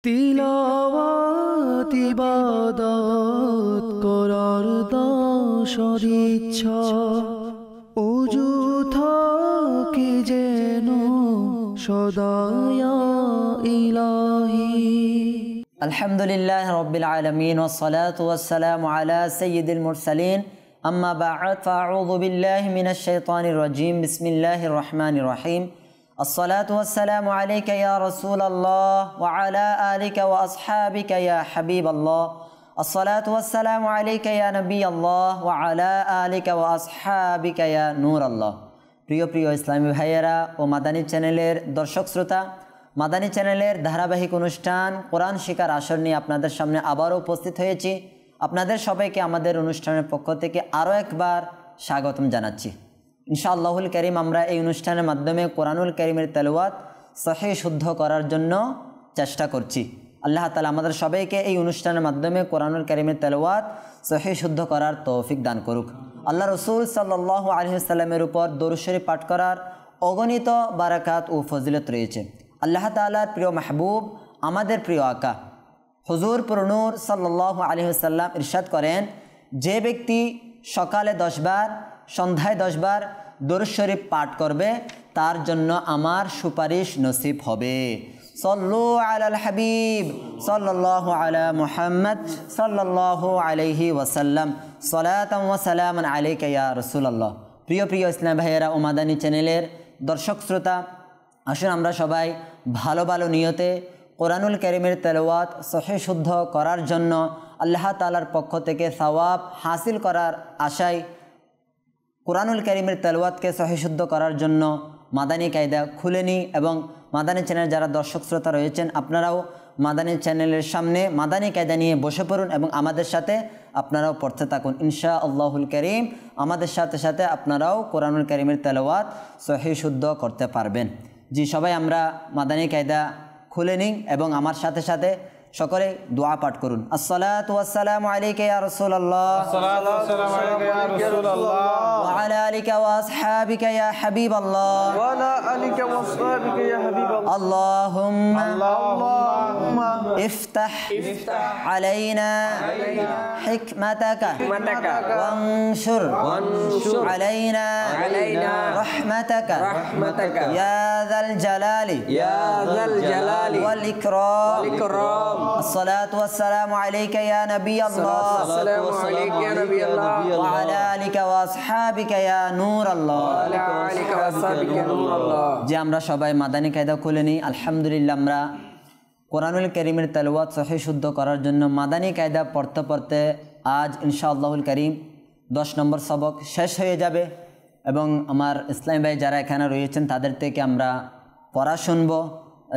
তিলাওয়াত ইবাদত করার দশর ইচ্ছা ওযু থাকে যেন সদায়া ইলাহি। আলহামদুলিল্লাহ রাব্বিল আলামিন ওয়াসসালাতু ওয়াসসালামু আলা সাইয়্যিদিল মুরসালিন আম্মা বা'দ ফাআউযু বিল্লাহি মিনাশ শাইতানির রাজীম বিসমিল্লাহির রহমানির রহিম। الصلاة والسلام عليك يا رسول الله وعلى آلك وأصحابك يا حبيب الله. الصلاة والسلام عليك يا نبي الله وعلى آلك وأصحابك يا نور الله. প্রিয় প্রিয় ইসলামী ভাইয়েরা ও মাদানী চ্যানেলের দর্শক শ্রোতা, মাদানী চ্যানেলের ধারাবাহিক অনুষ্ঠান কোরআন শিকার আসর নিয়ে আপনাদের সামনে আবারও উপস্থিত হয়েছি। আপনাদের সবাইকে আমাদের অনুষ্ঠানের পক্ষ থেকে আরও একবার স্বাগতম জানাচ্ছি। ইনশাআল্লাহুল কারীম আমরা এই অনুষ্ঠানের মাধ্যমে কোরআনুল কারীমের তেলাওয়াত সহিহ শুদ্ধ করার জন্য চেষ্টা করছি। আল্লাহ তাআলা আমাদের সবাইকে এই অনুষ্ঠানের মাধ্যমে কোরআনুল কারীমের তেলাওয়াত সহিহ শুদ্ধ করার তৌফিক দান করুক। আল্লাহ রাসূল সাল্লাল্লাহু আলাইহি ওয়াসাল্লামের উপর দরুদ শরীফ পাঠ করার অগণিত বারাকাত ও ফজিলত রয়েছে। আল্লাহ তাআলার প্রিয় মাহবুব, আমাদের প্রিয় আকা হুজুর পুরনূর সাল্লাল্লাহু আলাইহি ওয়াসাল্লাম ইরশাদ করেন, যে ব্যক্তি সকালে 10 বার সন্ধ্যায় 10 বার দরুদ শরীফ পাঠ করবে তার জন্য আমার সুপারিশ নসিব হবে। সাল্লু আলাল হাবিব সাল্লাল্লাহু আলা মুহাম্মদ সাল্লাল্লাহু আলাইহি ওয়াসাল্লাম সালাতান ওয়া সালামান আলাইকা ইয়া রাসূলুল্লাহ। প্রিয় প্রিয় ইসলাম ভাইয়েরা ও মাদানী চ্যানেলের দর্শক শ্রোতা, আসুন আমরা সবাই ভালো ভালো নিয়তে কোরআনুল কারীমের তেলাওয়াত সহিহ শুদ্ধ করার জন্য আল্লাহ তাআলার পক্ষ থেকে সওয়াব হাসিল করার আশায় কোরআনুল কারীমের তেলাওয়াতকে সহিহ শুদ্ধ করার জন্য মাদানী কায়দা খুলে নিই এবং মাদানী চ্যানেলের যারা দর্শক শ্রোতা রয়েছেন আপনারাও মাদানী চ্যানেলের সামনে মাদানী কায়দা নিয়ে বসে পড়ুন এবং আমাদের সাথে আপনারাও পড়তে থাকুন। ইনশাআল্লাহুল কারীম আমাদের সাথে সাথে আপনারাও কোরআনুল কারীমের তেলাওয়াত সহিহ শুদ্ধ করতে পারবেন। জি, সবাই আমরা মাদানী কায়দা খুলে নিই এবং আমার সাথে সাথে সকলে দোয়া পাঠ করুন। আসসালাতু ওয়াসসালামু আলাইকা ইয়া রাসূলুল্লাহ আসসালাতু ওয়াসসালামু আলাইকা ইয়া রাসূলুল্লাহ ওয়া আলা আলিকা ওয়া আসহাবিকা ইয়া হাবিবাল্লাহ ওয়া আলা আলিকা ওয়া আসহাবিকা ইয়া হাবিবাল্লাহ। আল্লাহুম্মা ইফতাহ আলাইনা হিকমাতাকা ওয়ানশুর আলাইনা রাহমাতাকা ইয়া যাল জালালি ওয়াল ইকরাম। الصلاة والسلام عليك يا نبي الله السلام عليك يا نبي الله وعلى آلك وأصحابك يا نور الله وعلى آلك وأصحابك يا نور الله। যে আমরা সবাই মাদানী কায়দা খুলে নিই। আলহামদুলিল্লাহ, আমরা কোরআনুল কারীমের তেলাওয়াত সহিহ শুদ্ধ করার জন্য মাদানী কায়দা পড়তে পড়তে আজ ইনশাআল্লাহুল কারীম 10 নম্বর সবক শেষ হয়ে যাবে এবং আমার ইসলামী ভাই যারা এখানে রয়েছেন তাদের থেকে আমরা পড়া শুনবো।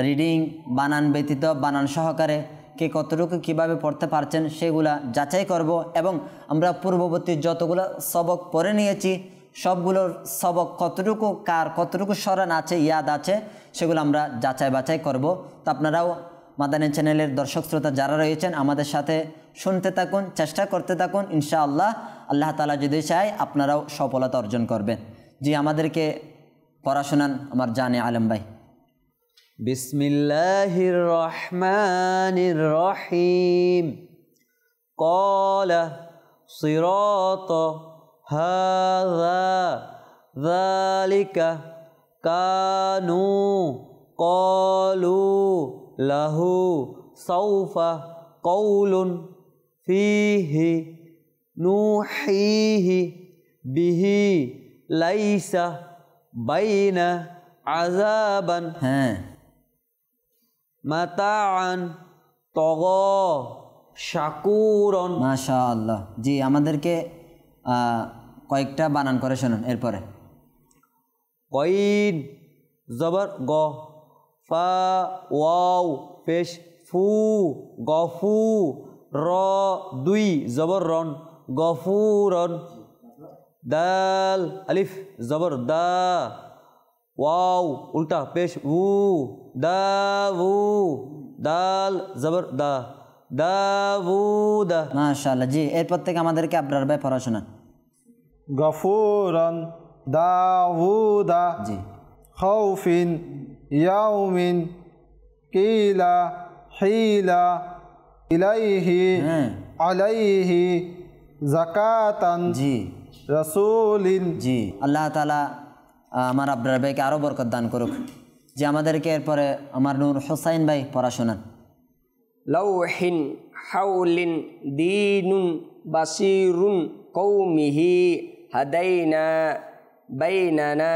রিডিং বানান ব্যতীত বানান সহকারে কে কতটুকু কীভাবে পড়তে পারছেন সেগুলা যাচাই করব এবং আমরা পূর্ববর্তী যতগুলো সবক পড়ে নিয়েছি সবগুলোর সবক কতটুকু কার কতটুকু স্মরণ আছে, ইয়াদ আছে, সেগুলো আমরা যাচাই বাছাই করব। তো আপনারাও মাদানী চ্যানেলের দর্শক শ্রোতা যারা রয়েছেন আমাদের সাথে শুনতে থাকুন, চেষ্টা করতে থাকুন। ইনশাআল্লাহ আল্লাহ তাআলা যদি চায় আপনারাও সফলতা অর্জন করবেন। জি, আমাদেরকে পড়াশোনান আমার জানে আলম ভাই। বিসমিল্লাহির রহমানির রহিম। ক্বালা সিরাত হাযা যালিকা কানু ক্বালু লাহু সাওফা কওলুন ফীহি নুহিহি বিহি লাইসা বাইনা আযাবান হ্যাঁ মাতাআন তাগা শাকুরন। মাশাআল্লাহ। জি, আমাদেরকে কয়েকটা বানান করে শুনুন। এরপরে কইন জবর গ, ফা ওয়াও পেশ ফু গফু, র 2 জবর রন গফুরন, দাল আলিফ জবর দা, ওয়াও উল্টা পেশ উ দাউ, দাল জবর দা দাউদা। মাশাআল্লাহ। জি, এরপর থেকে আমাদেরকে আবরার ভাই পড়াশোনা। গফুরান দাউদা জি, খাউফিন ইয়াউমিন কিলা হিলা ইলাইহি হ্যাঁ আলাইহি যাকাতান জি রাসূলিন। জি, আল্লাহ তাআলা আমার আব্রার ভাইকে আরও বরকত দান করুক। যে আমাদেরকে এরপরে আমার নূর হোসাইন ভাই পড়া শোনান। লাউহিন হাউলিন দীনুন বাসিরুন কৌমিহি হাদাইনা বাইনানা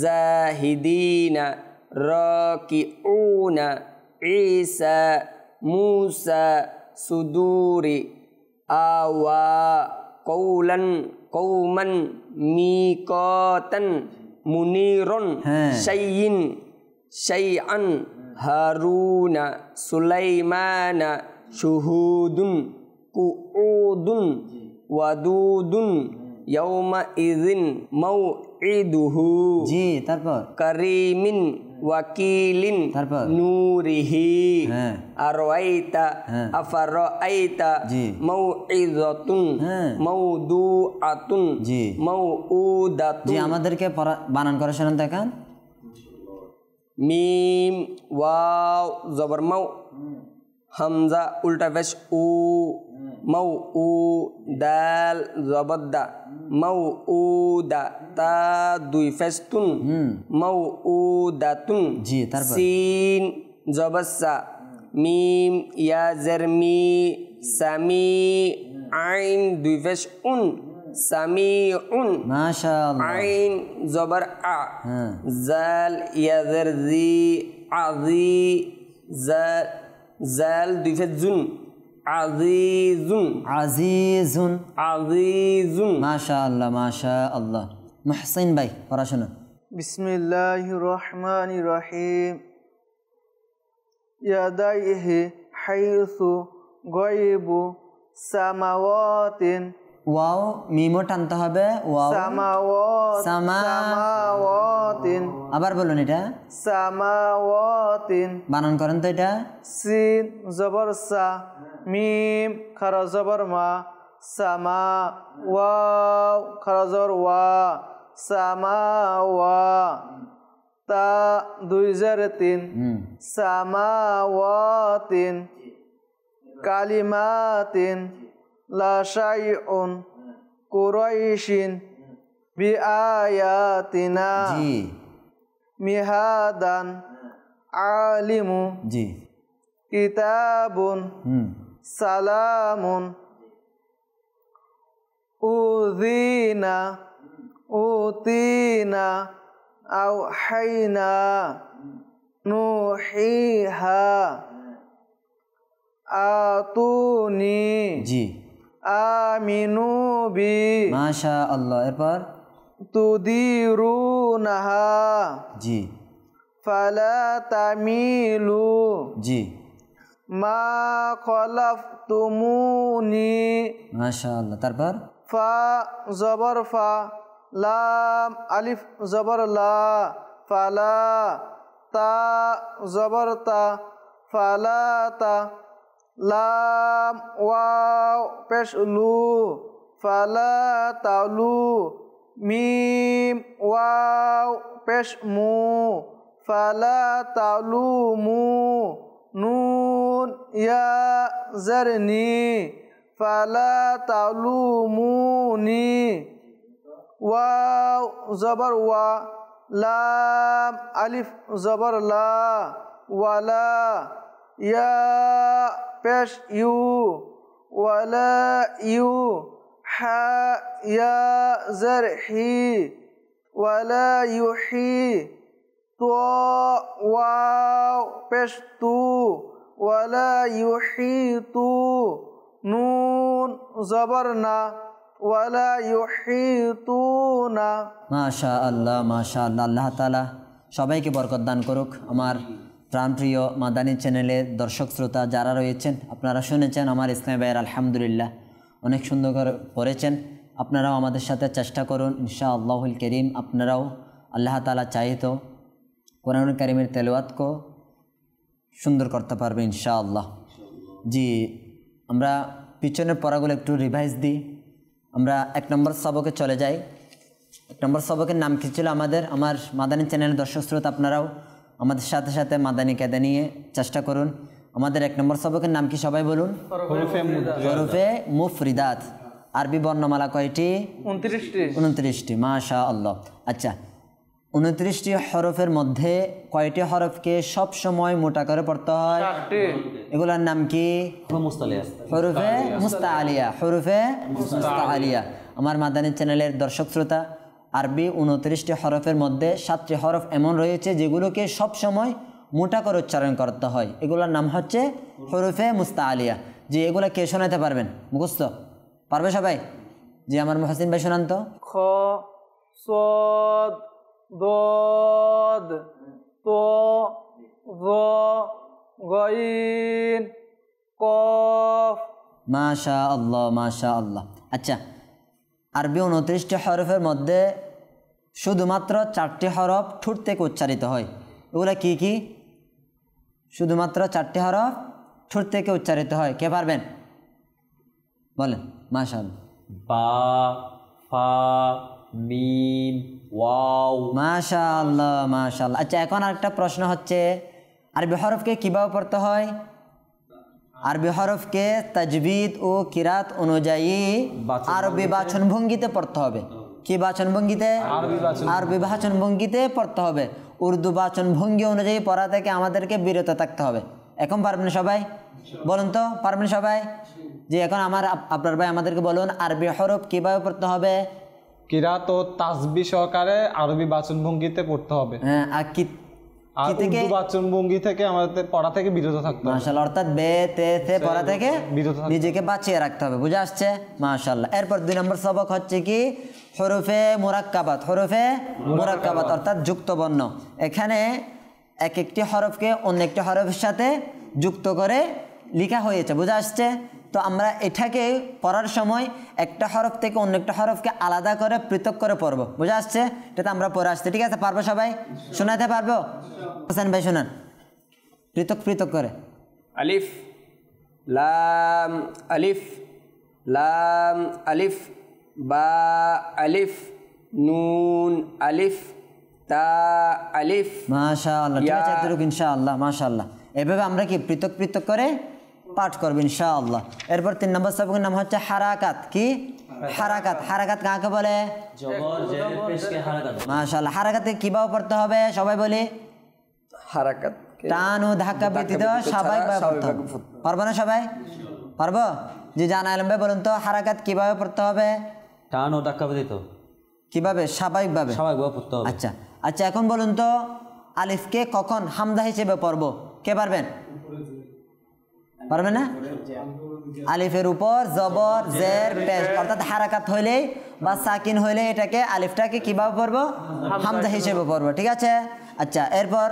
জাহিদিনা রাকিউনা ঈসা মুসা সুদুরি আওয়া কৌলান কৌমান মিকাতান মুনিরন হ্যাঁ। শাইইন শাইআন হারুনা সুলাইমানা শুহুদুন কুউদুন ওয়াদুদুন ইয়াউমা ইযিন মাউইদুহু জি, তারপর কারিমিন ওয়াকিলিন তারপর? নূরিহি হ্যাঁ। আরআইতা হ্যাঁ। আফারাআইতা জি। মাউইযাতুন হ্যাঁ। মাউদুআতুন জি। মাউউদাতুন। জি, আমাদেরকে বানান করে শোনান দেখান। মিম ওয়াও জবর মাউ হামজা উল্টা পেশ উ মাউ উ দাল জবর দা মাউ উ দা তা দুই পেশ তুন মাউ উ দা তুন। জি, তারপর? সিন জবর সা মিম ইয়া জের মি সামি আইন দুই পেশ উন সামিউন মাশাআল্লাহ। আইন জবর আ হ্যাঁ। জাল ইয়াদের জি আজি জাল দুই ফেজ জুন আজিজুন আজিজুন। আজিজুন। মাশাআল্লাহ মাশাআল্লাহ। মুহসিন ভাই পড়া শোনান। বিসমিল্লাহির রহমানির রহিম। ইয়াদাইহি হাইসু গায়বু সামাওয়াতিন ওয়াও মিমও টানতে হবে। ওয়াও সামাওয়াতিন আবার বলুন এটা সামাওয়াতিন। বানান করেন তো এটা। সিন জবর সা মিম খারা জবর মা সামা ওয়াও খারা জবর ওয়া সামাওয়া তা দুই জের তিন সামাওয়াতিন কালিমাতিন লা শাইউন কুরাইশিন বিআয়াতিনা জি মিহাদান আলিমু জি কিতাবুন সালামুন উযিনা উতিনা আও হাইনা নুহিহা আতুনি জি আমিনু বি মাশাআল্লাহ। এরপর তুদিরুনাহা জি ফালা তামিলু জি মা খলাফতুমুনি মাশাআল্লাহ। তারপর ফা জবর ফা লাম আলিফ জবর লা ফালা তা জবর তা ফালা তা লাম ওয়াও পেশ লু ফালা তালু মিম ওয়াও পেশ মু ফালা তালু মু নুন ইয়া জারনি ফালা তালু মুনি ওয়াও জবর ওয়া লাম আলিফ জবর লা ওয়ালা ইয়া পেশ ইউ ওয়ালা ইউ হা ইয়া জার হি ওয়ালা ইউহি তো ওয়াও পেশ তু ওয়ালা ইউহি তু নুন জবর না ওয়ালা ইউহিতুনা। মাশাআল্লাহ মাশাআল্লাহ। আল্লাহ তাআলা সবাইকে বরকত দান করুক। আমার প্রাণপ্রিয় মাদানী চ্যানেলের দর্শক শ্রোতা যারা রয়েছেন, আপনারা শুনেছেন আমার ইসলামী ভাইয়ের আলহামদুলিল্লাহ অনেক সুন্দর করে পড়েছেন। আপনারাও আমাদের সাথে চেষ্টা করুন ইনশাআল্লাহুল করিম। আপনারাও আল্লাহ তাআলা চাইতো কোরআনুল কারীমের তেলাওয়াতকে সুন্দর করতে পারবে ইনশাআল্লাহ। জি, আমরা পিছনের পড়াগুলো একটু রিভাইজ দিই। আমরা 1 নম্বর সবকে চলে যাই। 1 নম্বর সবকের নাম কী ছিল আমার মাদানী চ্যানেলের দর্শক শ্রোতা আপনারাও আমাদের সাথে সাথে মাদানী কায়দা নিয়ে চেষ্টা করুন। আমাদের 1 নম্বর সবকের নাম কি সবাই বলুন? হরফে মুফরিদাত। আরবি বর্ণমালা কয়টি? 29টি। মাশাআল্লাহ। আচ্ছা, 29টি হরফের মধ্যে কয়টি হরফকে সব সময় মোটা করে পড়তে হয়? এগুলোর নাম কি? হরফে মুস্তাআলিয়া। হরফে মুস্তাআলিয়া। আমার মাদানী চ্যানেলের দর্শক শ্রোতা, আরবি 29টি হরফের মধ্যে 7টি হরফ এমন রয়েছে যেগুলোকে সব সময় মোটা করে উচ্চারণ করতে হয়। এগুলোর নাম হচ্ছে হরফে মুস্তাআলিয়া। যে এগুলো কে শোনাতে পারবেন? মুখস্থ পারবে সবাই? জি, আমার মুহসিন ভাই শোনান তো। খ, সদ, দদ, ত, জ, গইন, কফ। মাশাআল্লাহ, মাশাআল্লাহ। আচ্ছা, আরবি 29টি হরফের মধ্যে শুধুমাত্র 4টি হরফ ঠোঁট থেকে উচ্চারিত হয়। এগুলো কি কি? শুধুমাত্র 4টি হরফ ঠোঁট থেকে উচ্চারিত হয়। কে পারবেন বলেন? মাশাআল্লাহ। বা, ফা, মিম, ওয়াও। মাশাআল্লাহ, মাশাআল্লাহ। আচ্ছা, এখন আরেকটা প্রশ্ন হচ্ছে, আরবি হরফকে কিভাবে পড়তে হয়? আরবি হরফকে তাজবিদ ও কিরাত অনুযায়ী আরবি বাচন ভঙ্গিতে পড়তে হবে। কি বাচন ভঙ্গিতে? আরবি বাচন ভঙ্গিতে পড়তে হবে। উর্দু বাচন ভঙ্গি অনুযায়ী পড়া থেকে আমাদেরকে বিরত থাকতে হবে। এখন পারবেন সবাই? বলুন তো, পারবেন সবাই? যে এখন আপনার ভাই আমাদেরকে বলুন আরবি হরফ কিভাবে পড়তে হবে? কিরাত ও তাসবিহ সহকারে আরবি বাচনভঙ্গিতে পড়তে হবে। হ্যাঁ, আর কি আর উর্দু বাচনভঙ্গি থেকে আমাদের পড়া থেকে বিরত থাকতে হবে। মাশাআল্লাহ। অর্থাৎ বে তে থে পড়া থেকে নিজেকে বাঁচিয়ে রাখতে হবে। বুঝে আসছে? মাশাআল্লাহ। এরপর 2 নম্বর সবক হচ্ছে কি? হরফে মুরাক্কাবাত। হরফে মুরাক্কাবাত অর্থাৎ যুক্ত বর্ণ। এখানে এক একটি হরফকে অন্য একটি হরফের সাথে যুক্ত করে লেখা হয়েছে। বুঝে আসছে? তো আমরা এটাকে পড়ার সময় একটা হরফ থেকে অন্য একটা হরফকে আলাদা করে পৃথক করে পড়বো। বুঝে আসছে? এটা আমরা পড়ে আসছি। ঠিক আছে? পারবো সবাই? শোনাতে পারবো? হোসেন ভাই শোনান পৃথক পৃথক করে। আলিফ, লাম, আলিফ, লাম, আলিফ, বা, আলিফ, নুন, আলিফ, তা, আলিফ। মাশাআল্লাহ। ঠিক আছে, এতটুকু ইনশাআল্লাহ। মাশাআল্লাহ। এভাবে আমরা কি পৃথক পৃথক করে পাঠ করব ইনশাআল্লাহ। এরপর 3 নম্বর সবকের নাম হচ্ছে হারাকাত। কি? হারাকাত। হারাকাত কাকে বলে? জবর জের পেশকে হারাকাত। মাশাআল্লাহ। হারাকাতে কিভাবে পড়তে হবে সবাই বলি? হারাকাত টান ও ধাক্কা ব্যতীত স্বাভাবিকভাবে পড়তে হবে। পারবো না সবাই? পারবো? জি, জানা আলম ভাই বলুন তো হারাকাত কিভাবে পড়তে হবে? টান ও ধাক্কা ব্যতীত কিভাবে? স্বাভাবিকভাবে। স্বাভাবিকভাবে পড়তে হবে। আচ্ছা আচ্ছা, এখন বলুন তো আলিফকে কখন হামজা হিসেবে পড়বো? কে পারবেন? পারবে না? আলিফের উপর জবর জের পেশ অর্থাৎ হারাকাত হইলে বা সাকিন হইলে এটাকে আলিফটাকে কিভাবে পড়বো? হামজা হিসেবে পড়বো। ঠিক আছে? আচ্ছা, এরপর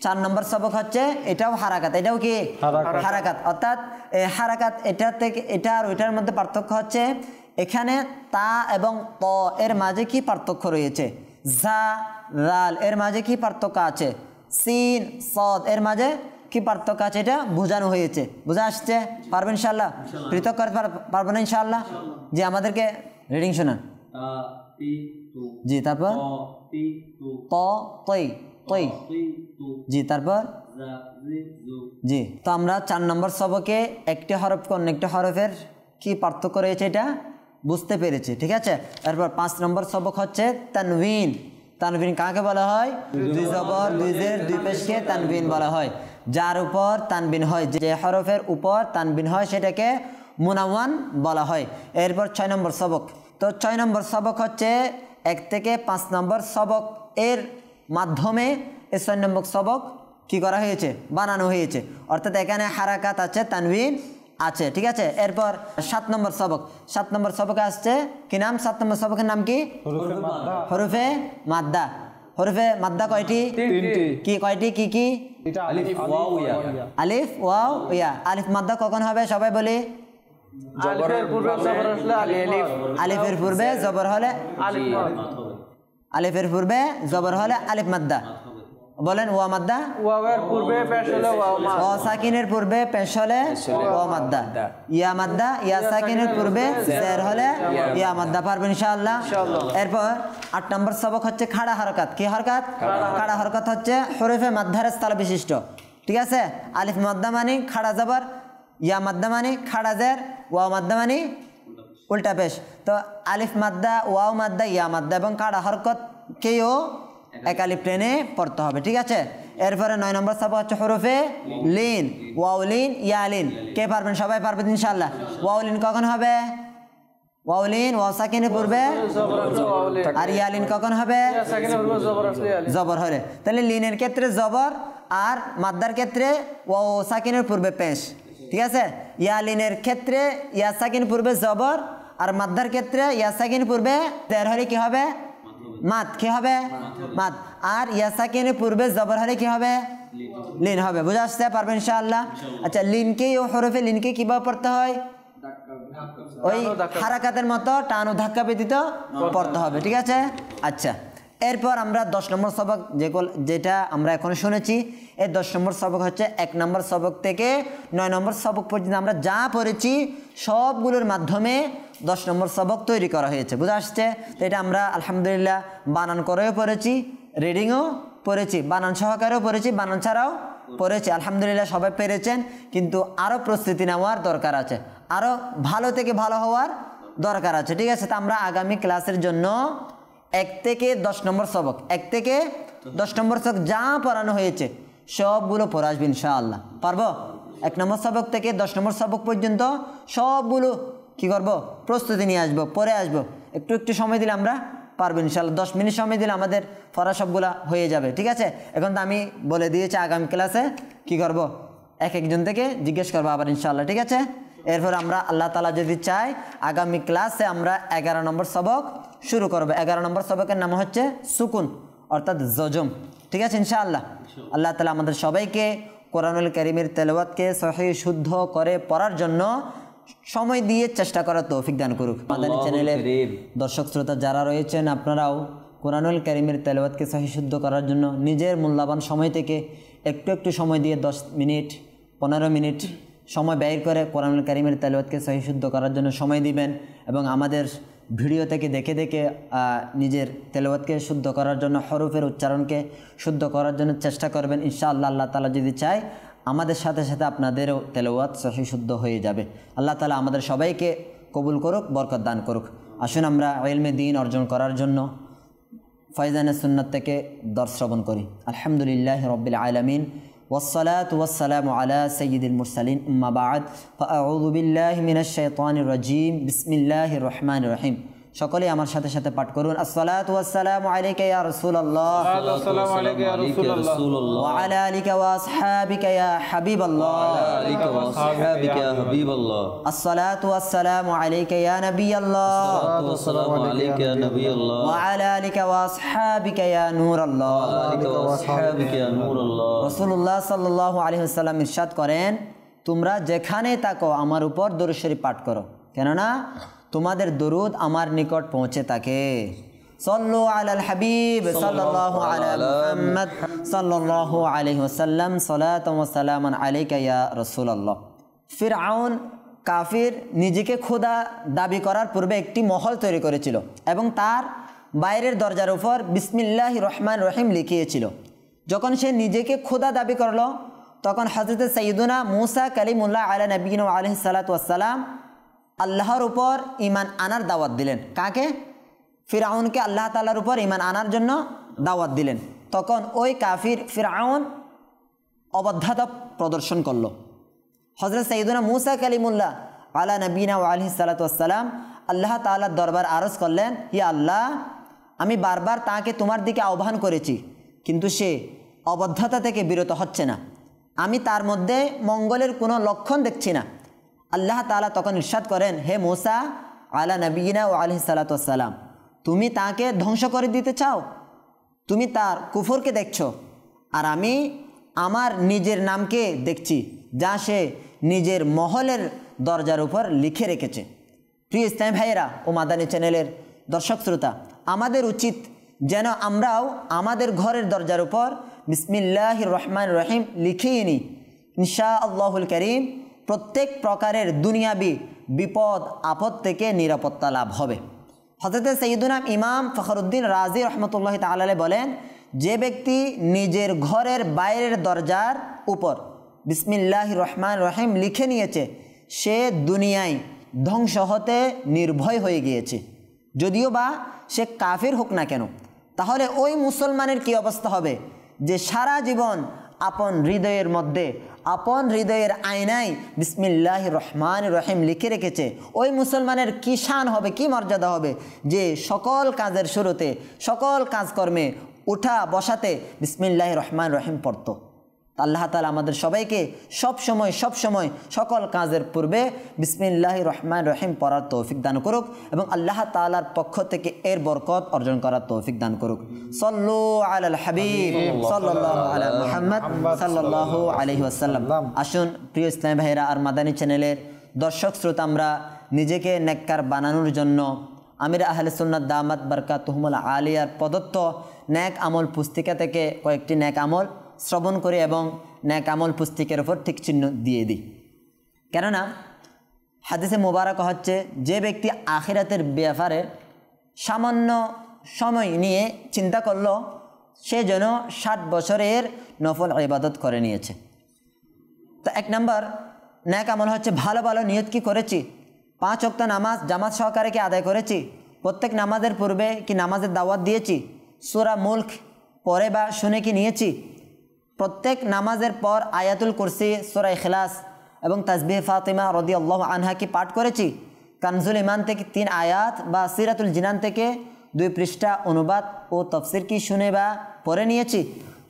4 নম্বর সবক হচ্ছে এটাও হারাকাত। এটাও কি? হারাকাত। অর্থাৎ হারাকাত এটা থেকে এটা আর ওইটার মধ্যে পার্থক্য হচ্ছে এখানে তা এবং ত এর মাঝে কি পার্থক্য রয়েছে? জা, লাল এর মাঝে কি পার্থক্য আছে? সিন, সদ এর মাঝে কি পার্থক্য আছে? এটা বোঝানো হয়েছে। বুঝা আসছে? পারবেন ইনশাআল্লাহ? পৃথক করতে পারবেন না ইনশাআল্লাহ? জি, আমাদেরকে রিডিং শোনান। জি, তারপর ত, তৈ, তৈ। জি, তারপর জি। তো আমরা 4 নম্বর সবকে একটি হরফকে অন্য একটি হরফের কি পার্থক্য রয়েছে এটা বুঝতে পেরেছি। ঠিক আছে? এরপর 5 নম্বর সবক হচ্ছে তানবিন। তানবিন কাকে বলা হয়? 2 জবর 2 জের 2 পেশকে তানবিন বলা হয়। যার উপর তানবিন হয়, যে হরফের উপর তানবিন হয় সেটাকে মুনাওয়ান বলা হয়। এরপর 6 নম্বর সবক। তো 6 নম্বর সবক হচ্ছে 1 থেকে 5 নম্বর সবক এর মাধ্যমে এই 6 নম্বর সবক কি করা হয়েছে? বানানো হয়েছে। অর্থাৎ এখানে হারাকাত আছে, তানবিন আছে। ঠিক আছে? এরপর 7 নম্বর সবক। 7 নম্বর সবকে আসছে কি নাম? 7 নম্বর সবকের নাম কি? হরফে মাদ্দা। হরফে মাদ্দা কয়টি? 3টি। কি কয়টি? কি কি? আলিফ, ওয়াও, ইয়া। আলিফ, ওয়াও, ইয়া। আলিফ মাদ্দা কখন হবে সবাই বলি? আলিফের পূর্বে জবর আসলে আলিফ। আলিফের পূর্বে জবর হলে আলিফ। আলিফের পূর্বে জবর হলে আলিফ মাদ্দা। বলেন ওয়া মাদ্দা। ওয়াওয়ের পূর্বে পেশ হলে ওয়াও মাদ। ওয়া সাকিনের পূর্বে পেশ হলে ওয়া মাদ্দা। ইয়া মাদ্দা, ইয়া সাকিনের পূর্বে জের হলে ইয়া মাদ্দা। পারবেন ইনশাআল্লাহ? এরপর 8 নম্বর সবক হচ্ছে খাড়া হরকত। কি হরকত? খাড়া হরকত হচ্ছে হরফে মাদ্দার স্থল বিশিষ্ট। ঠিক আছে? আলিফ মাদ্দা মানে খাড়া জবর, ইয়া মাদ্দা মানে খাড়া জের, ওয়াও মাদ্দা মানে উল্টা পেশ। তো আলিফ মাদ্দা, ওয়াও মাদ্দা, ইয়া মাদ্দা এবং খাড়া হরকত কেও এক আলিফ টেনে পড়তে হবে। ঠিক আছে? এরপরে 9 নম্বর সবক হচ্ছে হরফে লিন, ওয়াও লিন, ইয়া লিন। কে পারবেন? সবাই পারবেন ইনশাআল্লাহ। ওয়াও লিন কখন হবে? ওয়াও লিন ওয়াও সাকিনের পূর্বে, আর ইয়া লিন কখন হবে? জবর হলে। তাহলে লিনের ক্ষেত্রে জবর, আর মাদ্দার ক্ষেত্রে ওয়াও সাকিনের পূর্বে পেশ। ঠিক আছে? ইয়া লিনের ক্ষেত্রে ইয়া সাকিন পূর্বে জবর, আর মাদ্দার ক্ষেত্রে ইয়া সাকিন পূর্বে জের হলে কি হবে? মাদ। কি হবে? মাদ। আর ইয়া সাকিনের পূর্বে জবর হলে কি হবে? লিন হবে। বুঝা আসতে পারবেন ইনশাআল্লাহ? আচ্ছা, লিনকে ও হরফে লিনকে কিভাবে পড়তে হয়? ওই হারাকাতের মতো টান ও ধাক্কা ব্যতীত পড়তে হবে। ঠিক আছে? আচ্ছা, এরপর আমরা 10 নম্বর সবক যেটা আমরা এখন শুনেছি, এই 10 নম্বর সবক হচ্ছে 1 নম্বর সবক থেকে 9 নম্বর সবক পর্যন্ত আমরা যা পড়েছি সবগুলোর মাধ্যমে 10 নম্বর সবক তৈরি করা হয়েছে। বুঝা আসছে? তো এটা আমরা আলহামদুলিল্লাহ বানান করেও পড়েছি, রিডিংও পড়েছি, বানান সহকারেও পড়েছি, বানান ছাড়াও পড়েছি। আলহামদুলিল্লাহ সবাই পেরেছেন, কিন্তু আরও প্রস্তুতি নেওয়ার দরকার আছে, আরও ভালো থেকে ভালো হওয়ার দরকার আছে। ঠিক আছে? তো আমরা আগামী ক্লাসের জন্য 1 থেকে 10 নম্বর সবক, 1 থেকে 10 নম্বর সবক যা পড়ানো হয়েছে সবগুলো পড়ে আসবে ইনশাআল্লাহ। পারবো? 1 নম্বর সবক থেকে 10 নম্বর সবক পর্যন্ত সবগুলো কি করব? প্রস্তুতি নিয়ে আসবো, পড়ে আসবো। একটু একটু সময় দিলে আমরা পারবো ইনশাআল্লাহ। 10 মিনিট সময় দিলে আমাদের পড়া সবগুলা হয়ে যাবে। ঠিক আছে? এখন তো আমি বলে দিয়েছি আগামী ক্লাসে কি করব, এক একজন থেকে জিজ্ঞেস করবো আবার ইনশাআল্লাহ। ঠিক আছে? এরপর আমরা আল্লাহ তাআলা যদি চাই আগামী ক্লাসে আমরা 11 নম্বর সবক শুরু করব। 11 নম্বর সবকের নাম হচ্ছে সুকুন, অর্থাৎ জজম। ঠিক আছে? ইনশাআল্লাহ আল্লাহ তাআলা আমাদের সবাইকে কোরআনুল কারীমের তেলাওয়াতকে সহিহ শুদ্ধ করে পড়ার জন্য সময় দিয়ে চেষ্টা করার তৌফিক দান করুক। মাদানী চ্যানেলের দর্শক শ্রোতা যারা রয়েছেন, আপনারাও কোরআনুল কারীমের তেলাওয়াতকে সহিহ শুদ্ধ করার জন্য নিজের মূল্যবান সময় থেকে একটু একটু সময় দিয়ে 10 মিনিট 15 মিনিট সময় ব্যয় করে কোরআনুল কারীমের তেলাওয়াতকে সহিহ শুদ্ধ করার জন্য সময় দিবেন, এবং আমাদের ভিডিও থেকে দেখে দেখে নিজের তেলাওয়াতকে শুদ্ধ করার জন্য, হরফের উচ্চারণকে শুদ্ধ করার জন্য চেষ্টা করবেন ইনশাআল্লাহ। আল্লাহ তাআলা যদি চায় আমাদের সাথে সাথে আপনাদেরও তেলাওয়াত সহিহ শুদ্ধ হয়ে যাবে। আল্লাহ তাআলা আমাদের সবাইকে কবুল করুক, বরকত দান করুক। আসুন আমরা ইলমে দ্বীন অর্জন করার জন্য ফয়জানে সুন্নাত থেকে দর্শ শ্রবণ করি। আলহামদুলিল্লাহি রাব্বিল আলামিন, والصلاة والسلام على سيد المرسلين، أما بعد فأعوذ بالله من الشيطان الرجيم، بسم الله الرحمن الرحيم। সকলে আমার সাথে সাথে পাঠ করুন। আসসালাতু ওয়াসসালামু আলাইকা ইয়া রাসূলুল্লাহ, আসসালামু আলাইকা ইয়া রাসূলুল্লাহ, ওয়া আলা আলিকা ওয়া আসহাবিকা ইয়া হাবিবাল্লাহ, আলিকা ওয়া আসহাবিকা ইয়া হাবিবাল্লাহ। আসসালাতু ওয়াসসালামু আলাইকা ইয়া নাবিয়াল্লাহ, আসসালাতু ওয়াসসালামু আলাইকা ইয়া নাবিয়াল্লাহ, ওয়া আলা আলিকা ওয়া আসহাবিকা ইয়া নূরাল্লাহ, আলিকা ওয়া আসহাবিকা ইয়া নূরাল্লাহ। রাসূলুল্লাহ সাল্লাল্লাহু আলাইহি ওয়াসাল্লাম ইরশাদ করেন, তোমরা যেখানে থাকো আমার উপর দরুদ শরীফ পাঠ করো, কেননা তোমাদের দরুদ আমার নিকট পৌঁছে থাকে। সাল্লু আলাল হাবিব সাল্লাল্লাহু আলা মুহাম্মদ সাল্লাল্লাহু আলাইহি ওয়াসাল্লাম, সালাতান ওয়া সালামান আলাইকা ইয়া রাসূলুল্লাহ। ফিরআউন কাফির নিজেকে খোদা দাবি করার পূর্বে একটি মহল তৈরি করেছিল এবং তার বাইরের দরজার উপর বিসমিল্লাহির রহমানির রহিম লিখিয়েছিল। যখন সে নিজেকে খোদা দাবি করলো, তখন হযরত সাইয়্যিদুনা মুসা কালিমুল্লাহ আলা নবিয়িনা আলাইহিস সালাতু ওয়াস সালাম আল্লাহর উপর ঈমান আনার দাওয়াত দিলেন। কাকে? ফিরআউনকে আল্লাহ তাআলার উপর ঈমান আনার জন্য দাওয়াত দিলেন। তখন ওই কাফির ফিরআউন অবাধ্যতা প্রদর্শন করলো। হযরত সাইয়্যিদুনা মুসা কালিমুল্লাহ আলা নবিয়িনা আলাইহিস সালাতু ওয়াস সালাম আল্লাহ তাআলার দরবার আরজ করলেন, হে আল্লাহ, আমি বারবার তাকে তোমার দিকে আহ্বান করেছি, কিন্তু সে অবাধ্যতা থেকে বিরত হচ্ছে না। আমি তার মধ্যে মঙ্গলের কোনো লক্ষণ দেখছি না। আল্লাহ তাআলা তখন ইরশাদ করেন, হে মুসা আলা নবিয়িনা আলাইহিস সালাতু ওয়াস সালাম, তুমি তাকে ধ্বংস করে দিতে চাও? তুমি তার কুফরকে দেখছো, আর আমি আমার নিজের নামকে দেখছি, যা সে নিজের মহলের দরজার উপর লিখে রেখেছে। প্রিয় ইসলামী ভাইয়েরা ও মাদানী চ্যানেলের দর্শক শ্রোতা, আমাদের উচিত যেন আমরাও আমাদের ঘরের দরজার উপর বিসমিল্লাহির রহমানির রহিম লিখিয়ে নিই। ইনশাআল্লাহুল কারীম প্রত্যেক প্রকারের দুনিয়াবি বিপদ আপদ থেকে নিরাপত্তা লাভ হবে। হযরত সাইয়্যিদুনা ইমাম ফখরুদ্দিন রাজি রহমতুল্লাহ তাআলা আলাইহি বলেন, যে ব্যক্তি নিজের ঘরের বাইরের দরজার উপর বিসমিল্লাহির রহমানির রহিম লিখে নিয়েছে, সে দুনিয়ায় ধ্বংস হতে নির্ভয় হয়ে গিয়েছে, যদিও বা সে কাফির হোক না কেন। তাহলে ওই মুসলমানের কি অবস্থা হবে যে সারা জীবন আপন হৃদয়ের মধ্যে, আপন হৃদয়ের আয়নায় বিসমিল্লাহির রহমানির রহিম লিখে রেখেছে। ওই মুসলমানের কি শান হবে, কি মর্যাদা হবে যে সকল কাজের শুরুতে, সকল কাজকর্মে উঠা বসাতে বিসমিল্লাহির রহমানির রহিম পড়তো। আল্লাহ তাআলা আমাদের সবাইকে সব সময় সকল কাজের পূর্বে বিসমিল্লাহির রহমানির রহিম পড়ার তৌফিক দান করুক এবং আল্লাহ তাআলার পক্ষ থেকে এর বরকত অর্জন করার তৌফিক দান করুক। সাল্লু আলাল হাবিব সাল্লাল্লাহু আলা মুহাম্মদ সাল্লাল্লাহু আলাইহি ওয়াসাল্লাম। আসুন প্রিয় ইসলামী ভাইরা আর মাদানী চ্যানেলের দর্শক শ্রোতা, আমরা নিজেকে নেককার বানানোর জন্য আমির আহলে সুন্নাত দামাত বারকাতুহুমুল আলিয়ার প্রদত্ত নেক আমল পুস্তিকা থেকে কয়েকটি নেক আমল শ্রবণ করি এবং নেক আমল পুস্তিকার উপর ঠিক চিহ্ন দিয়ে দিই। কেননা হাদিসে মোবারক হচ্ছে, যে ব্যক্তি আখিরাতের ব্যাপারে সামান্য সময় নিয়ে চিন্তা করলো, সে যেন 60 বছরের নফল ইবাদত করে নিয়েছে। তো 1 নম্বর নেক আমল হচ্ছে ভালো ভালো নিয়ত কি করেছি, 5 ওয়াক্ত নামাজ জামাত সহকারে কি আদায় করেছি, প্রত্যেক নামাজের পূর্বে কি নামাজের দাওয়াত দিয়েছি, সূরা মুলক পড়ে বা শুনে কি নিয়েছি, প্রত্যেক নামাজের পর আয়াতুল কুরসি, সূরা ইখলাস এবং তাসবিহ ফাতিমা রাদিয়াল্লাহু আনহা কি পাঠ করেছি, কানজুল ইমান থেকে 3 আয়াত বা সিরাতুল জিনান থেকে 2 পৃষ্ঠা অনুবাদ ও তাফসীর কি শুনে বা পড়ে নিয়েছি,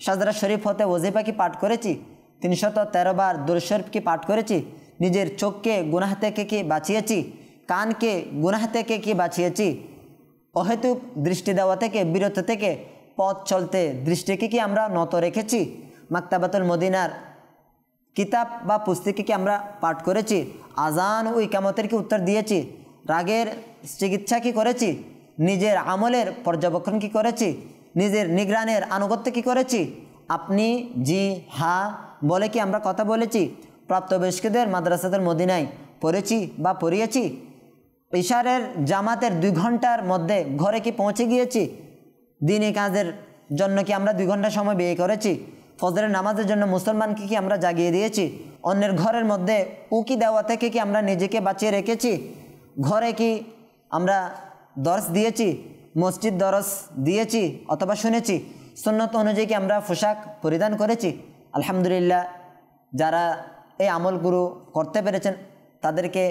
সাজদা শরীফ হতে ওজিফা কি পাঠ করেছি, 313 বার দুরূদ শরীফ কি পাঠ করেছি, নিজের চোখকে গুনাহ থেকে কি বাঁচিয়েছি, কানকে গুনাহ থেকে কি বাঁচিয়েছি, অহেতুক দৃষ্টি দেওয়া থেকে বিরত থেকে পথ চলতে দৃষ্টিকে কি আমরা নত রেখেছি, মাকতাবাতুল মদিনার কিতাব বা পুস্তিকা কি আমরা পাঠ করেছি, আজান ও ইকামতের কি উত্তর দিয়েছি, রাগের চিকিৎসা কি করেছি, নিজের আমলের পর্যবেক্ষণ কি করেছি, নিজের নিগরানের আনুগত্য কি করেছি, আপনি জি হা বলে কি আমরা কথা বলেছি, প্রাপ্তবয়স্কদের মাদ্রাসাতুল মদিনায় পড়েছি বা পড়িয়েছি, ইশারের জামাতের 2 ঘন্টার মধ্যে ঘরে কি পৌঁছে গিয়েছি, দিনী কাজের জন্য কি আমরা 2 ঘন্টা সময় ব্যয় করেছি, ফজরের নামাজের জন্য মুসলমানকে কি আমরা জাগিয়ে দিয়েছি, অন্যের ঘরের মধ্যে উকি দেওয়া থেকে কি আমরা নিজেকে বাঁচিয়ে রেখেছি, ঘরে কি আমরা দরস দিয়েছি, মসজিদ দরস দিয়েছি অথবা শুনেছি, সুন্নত অনুযায়ী কি আমরা পোশাক পরিধান করেছি। আলহামদুলিল্লাহ, যারা এই আমলগুলো করতে পেরেছেন তাদেরকে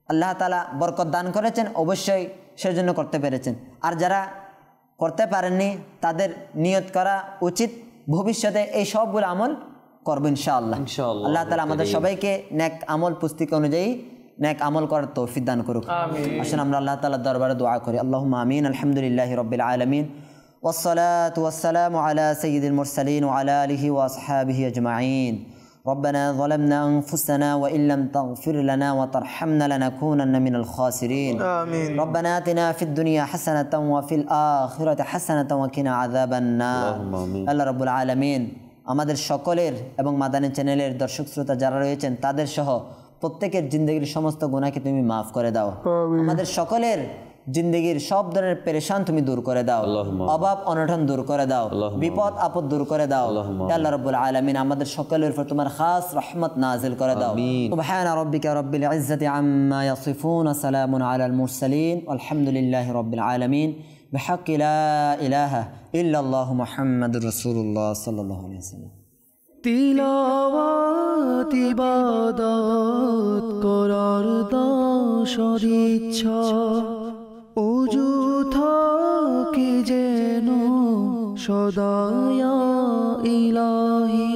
আল্লাহ তাআলা বরকত দান করেছেন, অবশ্যই সেজন্য করতে পেরেছেন। আর যারা করতে পারেননি তাদের নিয়ত করা উচিত ভবিষ্যতে এই সবগুলো আমল করবো ইনশাআল্লাহ। আল্লাহ তাআলা আমাদের সবাইকে নেক আমল পুস্তিকা অনুযায়ী নেক আমল করার তৌফিক দান করুক। আসুন আমরা আল্লাহ তাআলার দরবারে দোয়া করি। আল্লাহুম্মা আমিন। আলহামদুলিল্লাহি রাব্বিল আলামিন ওয়াসসালাতু ওয়াসসালামু আলা সাইয়্যিদিল মুরসালিন ওয়া আলা আলিহি ওয়া আসহাবিহি আজমাইন। ربنا ظلمنا أنفسنا وإن لم تغفر لنا وترحمنا لنكونن من الخاسرين. آمين. ربنا آتنا في الدنيا حسنة وفي الآخرة حسنة وقنا عذاب النار. আল্লাহ রাব্বুল আলামিন আমাদের সকলের এবং মাদানী চ্যানেলের দর্শক শ্রোতা যারা রয়েছেন তাদের সহ প্রত্যেকের জিন্দেগির সমস্ত গুনাহকে তুমি মাফ করে দাও। আমাদের সকলের জিন্দেগির সব ধরনের পেরেশান তুমি দূর করে দাও, অভাব অনটন দূর করে দাও, বিপদ আপদ দূর করে দাও। আল্লাহ রাব্বুল আলামিন আমাদের সকলের উপর তোমার খাস রহমত নাজিল করে দাও। সুবহান রাব্বিকা রাব্বিল ইজ্জাতি আম্মা ইয়াসিফুন, সালামুন আলাল মুরসালিন, আলহামদুলিল্লাহি রাব্বিল আলামিন। বিহাক্কি লা ইলাহা ইল্লাল্লাহু মুহাম্মাদুর রাসূলুল্লাহ সাল্লাল্লাহু আলাইহি ওয়াসাল্লাম। তিলাওয়াত ইবাদত করার সদিচ্ছা, ওযু থাকে যেন সদা ইয়া ইলাহি।